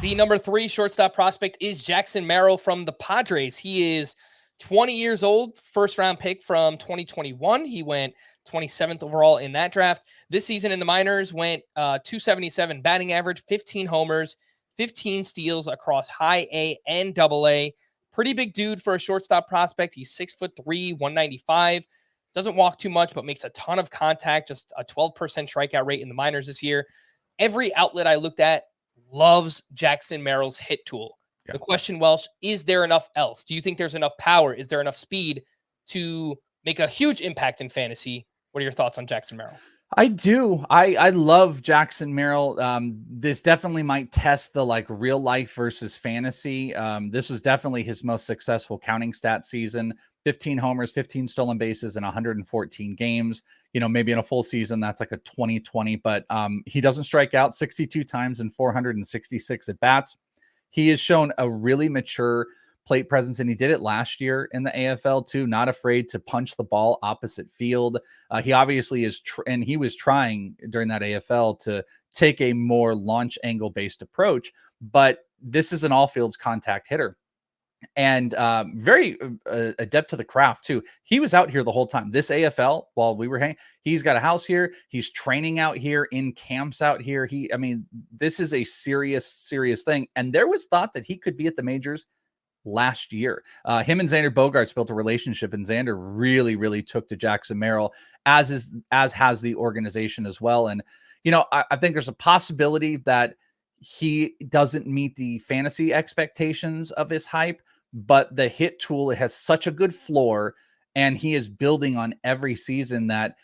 The number 3 shortstop prospect is Jackson Merrill from the Padres. He is 20 years old, first-round pick from 2021. He went 27th overall in that draft. This season in the minors went 277 batting average, 15 homers, 15 steals across high A and double A. Pretty big dude for a shortstop prospect. He's 6'3", 195. Doesn't walk too much, but makes a ton of contact, just a 12% strikeout rate in the minors this year. Every outlet I looked at loves Jackson Merrill's hit tool. Yeah. The question, Welsh, is there enough else? Do you think there's enough power? Is there enough speed to make a huge impact in fantasy? What are your thoughts on Jackson Merrill? I do. I love Jackson Merrill. This definitely might test the real life versus fantasy. This was definitely his most successful counting stat season. 15 homers, 15 stolen bases in 114 games. Maybe in a full season, that's like a 20-20, but he doesn't strike out 62 times in 466 at bats. He has shown a really mature plate presence, and he did it last year in the AFL too, not afraid to punch the ball opposite field. He obviously is, and he was trying during that AFL to take a more launch angle based approach, but this is an all fields contact hitter. And very adept to the craft too. He was out here the whole time. This AFL, while we were hanging, he's got a house here. He's training out here, in camps out here. This is a serious thing. And there was thought that he could be at the majors last year. Him and Xander Bogaerts built a relationship, and Xander really took to Jackson Merrill, as has the organization as well. And I think there's a possibility that he doesn't meet the fantasy expectations of his hype, but the hit tool has such a good floor, and he is building on every season that,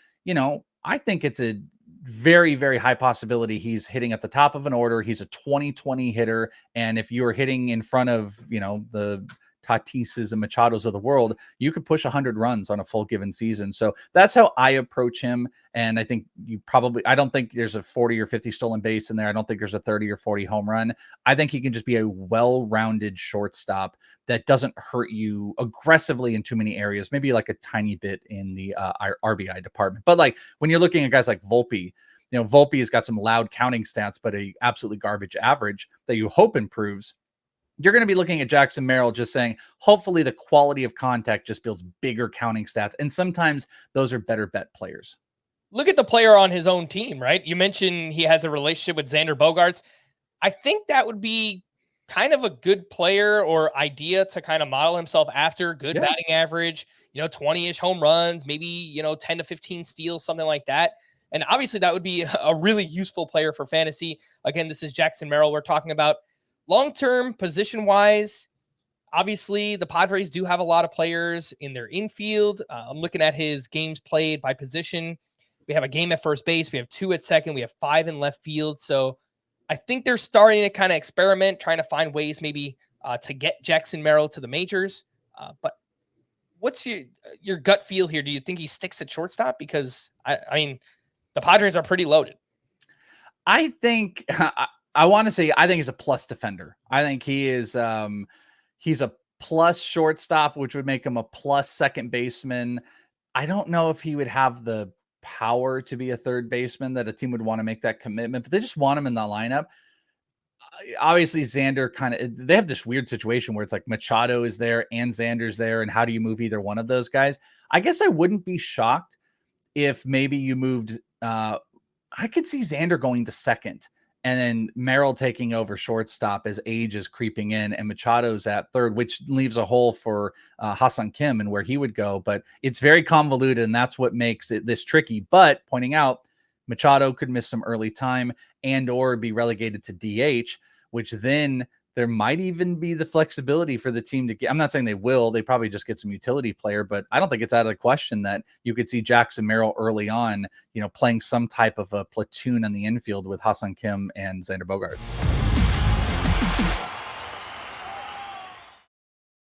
I think it's a very high possibility he's hitting at the top of an order. He's a 20-20 hitter. And if you're hitting in front of, the Tatises and Machados of the world, you could push 100 runs on a full given season. So that's how I approach him. And I think I don't think there's a 40 or 50 stolen base in there. I don't think there's a 30 or 40 home run. I think he can just be a well-rounded shortstop that doesn't hurt you aggressively in too many areas, maybe like a tiny bit in the RBI department. But when you're looking at guys like Volpe, Volpe has got some loud counting stats, but a absolutely garbage average that you hope improves. You're going to be looking at Jackson Merrill just saying, hopefully the quality of contact just builds bigger counting stats. And sometimes those are better bet players. Look at the player on his own team, right? You mentioned he has a relationship with Xander Bogaerts. I think that would be kind of a good player or idea to kind of model himself after. Good batting average, 20-ish home runs, maybe, 10 to 15 steals, something like that. And obviously that would be a really useful player for fantasy. Again, this is Jackson Merrill we're talking about. Long-term, position-wise, obviously, the Padres do have a lot of players in their infield. I'm looking at his games played by position. We have a game at first base. We have 2 at second. We have 5 in left field. So I think they're starting to kind of experiment, trying to find ways maybe to get Jackson Merrill to the majors. But what's your gut feel here? Do you think he sticks at shortstop? Because, the Padres are pretty loaded. I think... I want to say I think he's a plus defender. I think he is he's a plus shortstop, which would make him a plus second baseman. I don't know if he would have the power to be a third baseman that a team would want to make that commitment, but they just want him in the lineup. Obviously, Xander they have this weird situation where it's like Machado is there and Xander's there, and how do you move either one of those guys? I guess I wouldn't be shocked if maybe you moved. I could see Xander going to second, and then Merrill taking over shortstop as age is creeping in, and Machado's at third, which leaves a hole for Ha-Seong Kim and where he would go. But it's very convoluted, and that's what makes it this tricky. But pointing out, Machado could miss some early time and or be relegated to DH, which then there might even be the flexibility for the team to get. I'm not saying they will. They probably just get some utility player, but I don't think it's out of the question that you could see Jackson Merrill early on, playing some type of a platoon in the infield with Ha-Seong Kim and Xander Bogaerts.